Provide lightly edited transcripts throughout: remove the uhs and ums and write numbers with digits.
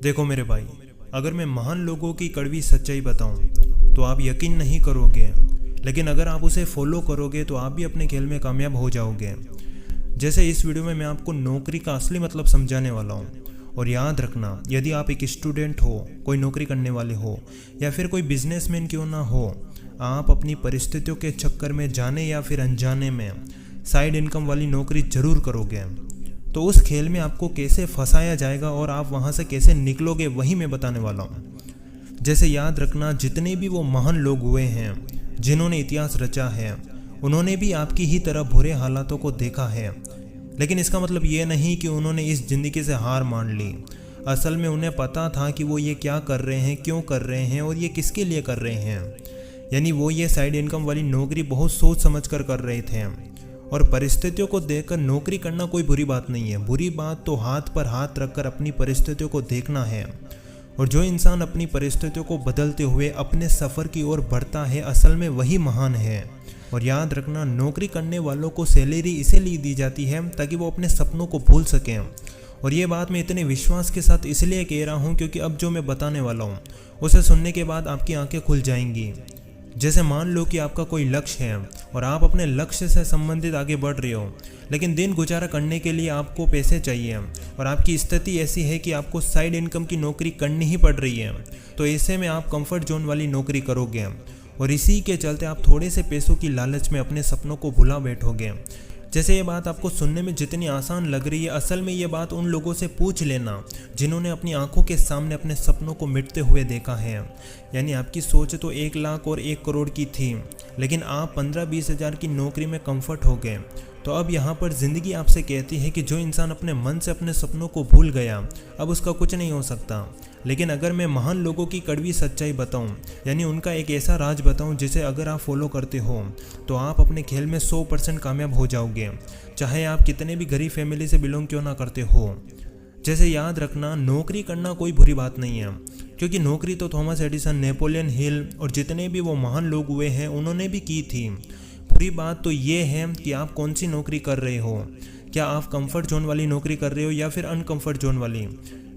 देखो मेरे भाई, अगर मैं महान लोगों की कड़वी सच्चाई बताऊं तो आप यकीन नहीं करोगे, लेकिन अगर आप उसे फॉलो करोगे तो आप भी अपने खेल में कामयाब हो जाओगे। जैसे इस वीडियो में मैं आपको नौकरी का असली मतलब समझाने वाला हूं। और याद रखना, यदि आप एक स्टूडेंट हो, कोई नौकरी करने वाले हो या फिर कोई बिजनेसमैन क्यों ना हो, आप अपनी परिस्थितियों के चक्कर में जाने या फिर अनजाने में साइड इनकम वाली नौकरी जरूर करोगे। तो उस खेल में आपको कैसे फंसाया जाएगा और आप वहाँ से कैसे निकलोगे, वही मैं बताने वाला हूँ। जैसे याद रखना, जितने भी वो महान लोग हुए हैं जिन्होंने इतिहास रचा है, उन्होंने भी आपकी ही तरह बुरे हालातों को देखा है। लेकिन इसका मतलब ये नहीं कि उन्होंने इस ज़िंदगी से हार मान ली। असल में उन्हें पता था कि वो ये क्या कर रहे हैं, क्यों कर रहे हैं और ये किसके लिए कर रहे हैं। यानी वो ये साइड इनकम वाली नौकरी बहुत सोच समझ कर रहे थे। और परिस्थितियों को देखकर नौकरी करना कोई बुरी बात नहीं है। बुरी बात तो हाथ पर हाथ रखकर अपनी परिस्थितियों को देखना है। और जो इंसान अपनी परिस्थितियों को बदलते हुए अपने सफ़र की ओर बढ़ता है, असल में वही महान है। और याद रखना, नौकरी करने वालों को सैलरी इसीलिए दी जाती है ताकि वो अपने सपनों को भूल सकें। और ये बात मैं इतने विश्वास के साथ इसलिए कह रहा हूँ क्योंकि अब जो मैं बताने वाला हूँ उसे सुनने के बाद आपकी आंखें खुल जाएंगी। जैसे मान लो कि आपका कोई लक्ष्य है और आप अपने लक्ष्य से संबंधित आगे बढ़ रहे हो, लेकिन दिन गुजारा करने के लिए आपको पैसे चाहिए और आपकी स्थिति ऐसी है कि आपको साइड इनकम की नौकरी करनी ही पड़ रही है। तो ऐसे में आप कंफर्ट जोन वाली नौकरी करोगे और इसी के चलते आप थोड़े से पैसों की लालच में अपने सपनों को भुला बैठोगे। जैसे ये बात आपको सुनने में जितनी आसान लग रही है, असल में ये बात उन लोगों से पूछ लेना जिन्होंने अपनी आंखों के सामने अपने सपनों को मिटते हुए देखा है। यानी आपकी सोच तो 1 लाख और 1 करोड़ की थी, लेकिन आप 15-20 हज़ार की नौकरी में कंफर्ट हो गए। तो अब यहाँ पर ज़िंदगी आपसे कहती है कि जो इंसान अपने मन से अपने सपनों को भूल गया, अब उसका कुछ नहीं हो सकता। लेकिन अगर मैं महान लोगों की कड़वी सच्चाई बताऊं, यानी उनका एक ऐसा राज बताऊं जिसे अगर आप फॉलो करते हो तो आप अपने खेल में 100% कामयाब हो जाओगे, चाहे आप कितने भी गरीब फैमिली से बिलोंग क्यों ना करते हो। जैसे याद रखना, नौकरी करना कोई बुरी बात नहीं है, क्योंकि नौकरी तो थॉमस एडिसन, नेपोलियन हिल और जितने भी वो महान लोग हुए हैं उन्होंने भी की थी। बुरी बात तो ये है कि आप कौन सी नौकरी कर रहे हो। क्या आप कंफर्ट जोन वाली नौकरी कर रहे हो या फिर अनकंफर्ट जोन वाली।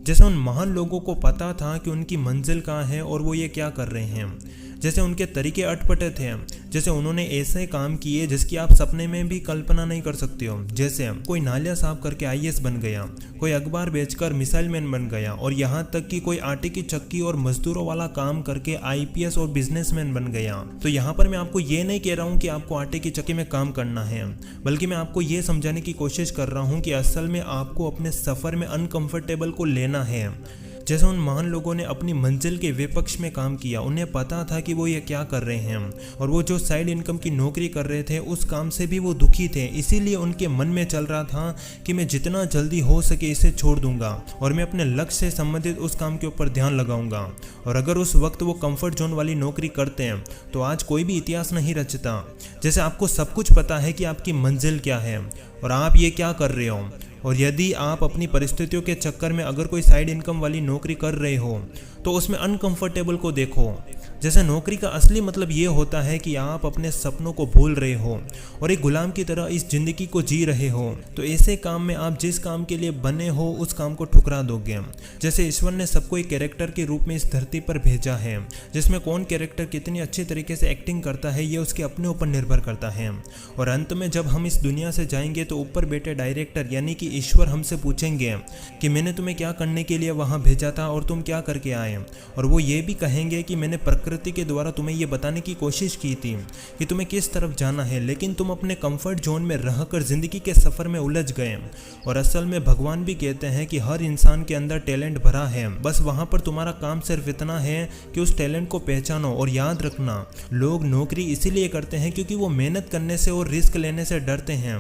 जैसे उन महान लोगों को पता था कि उनकी मंजिल कहाँ है और वो ये क्या कर रहे हैं। जैसे उनके तरीके अटपटे थे। जैसे उन्होंने ऐसे काम किए जिसकी आप सपने में भी कल्पना नहीं कर सकते हो। जैसे कोई नालियाँ साफ करके IAS बन गया, कोई अखबार बेचकर मिसाइल मैन बन गया, और यहाँ तक कि कोई आटे की चक्की और मजदूरों वाला काम करके IPS और बिजनेसमैन बन गया। तो यहाँ पर मैं आपको ये नहीं कह रहा हूँ कि आपको आटे की चक्की में काम करना है, बल्कि मैं आपको ये समझाने की कोशिश कर रहा हूँ कि असल में आपको अपने सफ़र में अनकंफर्टेबल को लेना है। जैसे उन महान लोगों ने अपनी मंजिल के विपक्ष में काम किया, उन्हें पता था कि वो ये क्या कर रहे हैं, और वो जो साइड इनकम की नौकरी कर रहे थे उस काम से भी वो दुखी थे। इसीलिए उनके मन में चल रहा था कि मैं जितना जल्दी हो सके इसे छोड़ दूंगा और मैं अपने लक्ष्य से संबंधित उस काम के ऊपर ध्यान लगाऊंगा। और अगर उस वक्त वो कंफर्ट जोन वाली नौकरी करते हैं तो आज कोई भी इतिहास नहीं रचता। जैसे आपको सब कुछ पता है कि आपकी मंजिल क्या है और आप ये क्या कर रहे हो, और यदि आप अपनी परिस्थितियों के चक्कर में अगर कोई साइड इनकम वाली नौकरी कर रहे हो तो उसमें अनकंफर्टेबल को देखो। जैसे नौकरी का असली मतलब ये होता है कि आप अपने सपनों को भूल रहे हो और एक गुलाम की तरह इस ज़िंदगी को जी रहे हो। तो ऐसे काम में आप जिस काम के लिए बने हो उस काम को ठुकरा दोगे। जैसे ईश्वर ने सबको एक कैरेक्टर के रूप में इस धरती पर भेजा है, जिसमें कौन कैरेक्टर कितनी अच्छी तरीके से एक्टिंग करता है ये उसके अपने ऊपर निर्भर करता है। और अंत में जब हम इस दुनिया से जाएंगे तो ऊपर बैठे डायरेक्टर यानी कि ईश्वर हमसे पूछेंगे कि मैंने तुम्हें क्या करने के लिए वहाँ भेजा था और तुम क्या करके आए। और वो ये भी कहेंगे कि मैंने प्रकृति के द्वारा तुम्हें ये बताने की कोशिश की थी कि तुम्हें किस तरफ जाना है, लेकिन तुम अपने कंफर्ट जोन में रहकर जिंदगी के सफ़र में उलझ गए। और असल में भगवान भी कहते हैं कि हर इंसान के अंदर टैलेंट भरा है, बस वहाँ पर तुम्हारा काम सिर्फ इतना है कि उस टैलेंट को पहचानो। और याद रखना, लोग नौकरी इसीलिए करते हैं क्योंकि वो मेहनत करने से और रिस्क लेने से डरते हैं।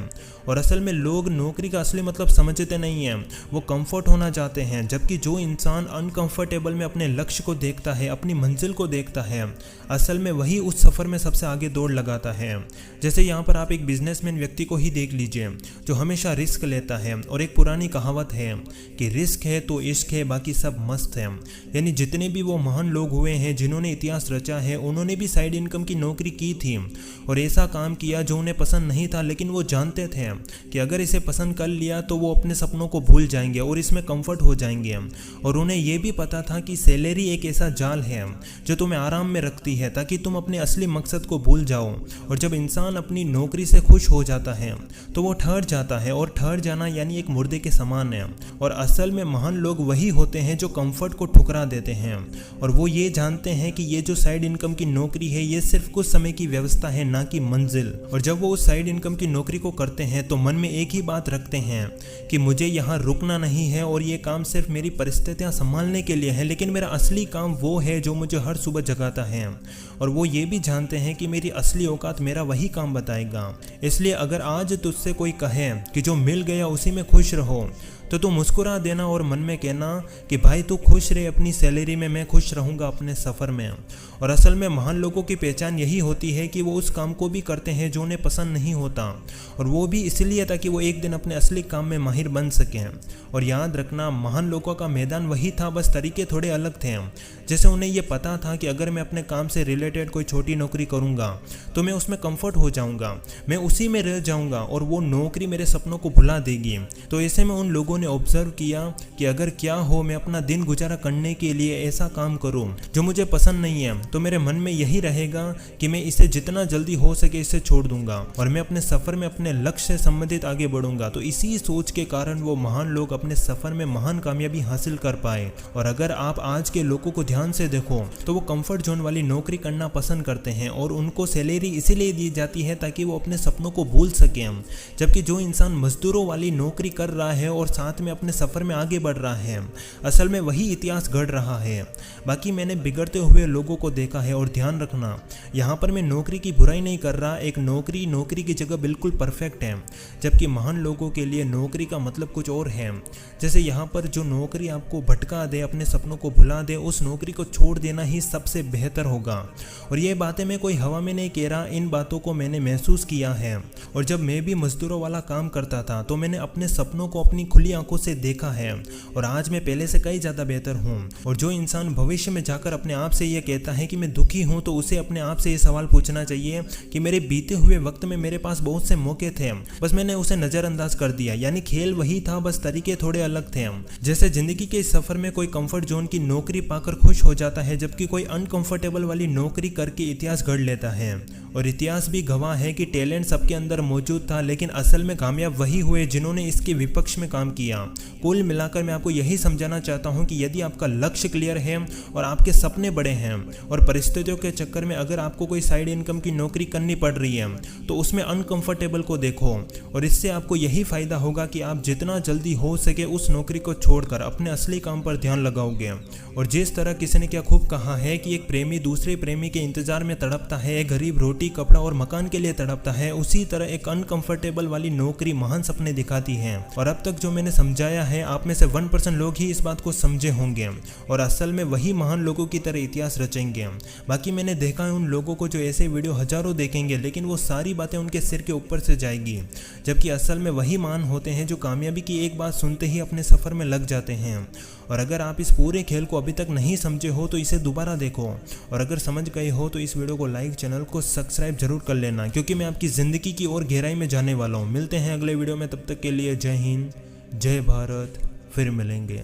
और असल में लोग नौकरी का असली मतलब समझते नहीं हैं, वो कंफर्ट होना चाहते हैं। जबकि जो इंसान अनकंफर्टेबल में अपने लक्ष्य को देखता है, अपनी मंजिल को देखता होता है, असल में वही उस सफ़र में सबसे आगे दौड़ लगाता है। जैसे यहाँ पर आप एक बिजनेसमैन व्यक्ति को ही देख लीजिए जो हमेशा रिस्क लेता है। और एक पुरानी कहावत है कि रिस्क है तो इश्क है, बाकी सब मस्त है। यानी जितने भी वो महान लोग हुए हैं जिन्होंने इतिहास रचा है, उन्होंने भी साइड इनकम की नौकरी की थी और ऐसा काम किया जो उन्हें पसंद नहीं था, लेकिन वो जानते थे कि अगर इसे पसंद कर लिया तो वो अपने सपनों को भूल जाएंगे और इसमें कंफर्ट हो जाएंगे। और उन्हें ये भी पता था कि सैलरी एक ऐसा जाल है जो तुम्हें आराम में रखती है ताकि तुम अपने असली मकसद को भूल जाओ। और जब इंसान अपनी नौकरी से खुश हो जाता है तो वो ठहर जाता है, और ठहर जाना यानी एक मुर्दे के समान है। और असल में महान लोग वही होते हैं जो कंफर्ट को ठुकरा देते हैं और वो ये जानते हैं कि ये जो साइड इनकम की नौकरी है ये सिर्फ कुछ समय की व्यवस्था है, ना कि मंजिल। और जब वो उस साइड इनकम की नौकरी को करते हैं तो मन में एक ही बात रखते हैं कि मुझे यहाँ रुकना नहीं है और ये काम सिर्फ मेरी परिस्थितियाँ संभालने के लिए है, लेकिन मेरा असली काम वो है जो मुझे हर सुबह जगाता है। और वो ये भी जानते हैं कि मेरी असली औकात मेरा वही काम बताएगा। इसलिए अगर आज तुझसे कोई कहे कि जो मिल गया उसी में खुश रहो तो तू मुस्कुरा देना और मन में कहना कि भाई तू खुश रहे अपनी सैलरी में, मैं खुश रहूँगा अपने सफ़र में। और असल में महान लोगों की पहचान यही होती है कि वो उस काम को भी करते हैं जो उन्हें पसंद नहीं होता, और वो भी इसलिए ताकि वो एक दिन अपने असली काम में माहिर बन सकें। और याद रखना, महान लोगों का मैदान वही था, बस तरीके थोड़े अलग थे। जैसे उन्हें ये पता था कि अगर मैं अपने काम से रिलेटेड कोई छोटी नौकरी करूँगा तो मैं उसमें कंफर्ट हो जाऊँगा, मैं उसी में रह जाऊँगा और वो नौकरी मेरे सपनों को भुला देगी। तो ऐसे में उन लोगों ने ऑब्जर्व किया कि अगर क्या हो मैं अपना दिन गुजारा करने के लिए ऐसा काम करूं जो मुझे पसंद नहीं है, तो मेरे मन में यही रहेगा कि मैं इसे जितना जल्दी हो सके इसे छोड़ दूंगा और मैं अपने सफ़र में अपने लक्ष्य से संबंधित आगे बढ़ूंगा। तो इसी सोच के कारण वो महान लोग अपने सफ़र में महान कामयाबी हासिल कर पाए। और अगर आप आज के लोगों को ध्यान से देखो तो वो कंफर्ट जोन वाली नौकरी करना पसंद करते हैं और उनको सैलरी इसीलिए दी जाती है ताकि वो अपने सपनों को भूल सकें। जबकि जो इंसान मजदूरों वाली नौकरी कर रहा है और साथ में अपने सफ़र में आगे बढ़ रहा है, असल में वही इतिहास गढ़ रहा है। बाकी मैंने बिगड़ते हुए लोगों को देखा है। और ध्यान रखना, यहाँ पर मैं नौकरी की बुराई नहीं कर रहा। एक नौकरी की जगह बिल्कुल परफेक्ट है, जबकि महान लोगों के लिए नौकरी का मतलब कुछ और है। जैसे यहाँ पर जो नौकरी आपको भटका दे, अपने सपनों को भुला दे, उस नौकरी को छोड़ देना ही सबसे बेहतर होगा। और ये बातें मैं कोई हवा में नहीं कह रहा, इन बातों को मैंने महसूस किया है। और जब मैं भी मजदूरों वाला काम करता था तो मैंने अपने सपनों को अपनी खुली आंखों से देखा है और आज मैं पहले से कई ज़्यादा बेहतर हूँ। और जो इंसान भविष्य में जाकर अपने आप से ये कहता है कि मैं दुखी हूँ, तो उसे अपने आप से ये सवाल पूछना चाहिए कि मेरे बीते हुए वक्त में मेरे पास बहुत से मौके थे, बस मैंने उसे नज़रअंदाज कर दिया। यानी खेल वही था, बस तरीके थोड़े अलग थे। जैसे जिंदगी के इस सफ़र में कोई कंफर्ट जोन की नौकरी पाकर खुश हो जाता है, जबकि कोई अनकंफर्टेबल वाली नौकरी करके इतिहास गढ़ लेता है। और इतिहास भी गवाह है कि टैलेंट सबके अंदर मौजूद था, लेकिन असल में कामयाब वही हुए जिन्होंने इसके विपक्ष में काम किया। कुल मिलाकर मैं आपको यही समझाना चाहता हूं कि यदि आपका लक्ष्य क्लियर है और आपके सपने बड़े हैं और परिस्थितियों के चक्कर में अगर आपको कोई साइड इनकम की नौकरी करनी पड़ रही है, तो उसमें अनकंफर्टेबल को देखो और इससे आपको यही फ़ायदा होगा कि आप जितना जल्दी हो सके उस नौकरी को छोड़कर अपने असली काम पर ध्यान लगाओगे। और जिस तरह किसी ने क्या खूब कहा है कि एक प्रेमी दूसरे प्रेमी के इंतजार में तड़पता है, एक गरीब रोटी कपड़ा और मकान के लिए तड़पता है, उसी तरह एक अनकंफर्टेबल वाली नौकरी महान सपने दिखाती है। और अब तक जो मैंने समझाया है, आप में से 1% लोग ही इस बात को समझे होंगे और असल में वही महान लोगों की तरह इतिहास रचेंगे। बाकी मैंने देखा है उन लोगों को जो ऐसे वीडियो हजारों देखेंगे, लेकिन वो सारी बातें उनके सिर के ऊपर से जाएगी, जबकि असल में वही महान होते हैं जो कामयाबी की एक बात सुनते ही अपने सफ़र में लग जाते हैं। और अगर आप इस पूरे खेल को अभी तक नहीं समझे हो तो इसे दोबारा देखो, और अगर समझ गए हो तो इस वीडियो को लाइक, चैनल को सब्सक्राइब जरूर कर लेना, क्योंकि मैं आपकी ज़िंदगी की और गहराई में जाने वाला हूँ। मिलते हैं अगले वीडियो में, तब तक के लिए जय हिंद, जय भारत, फिर मिलेंगे।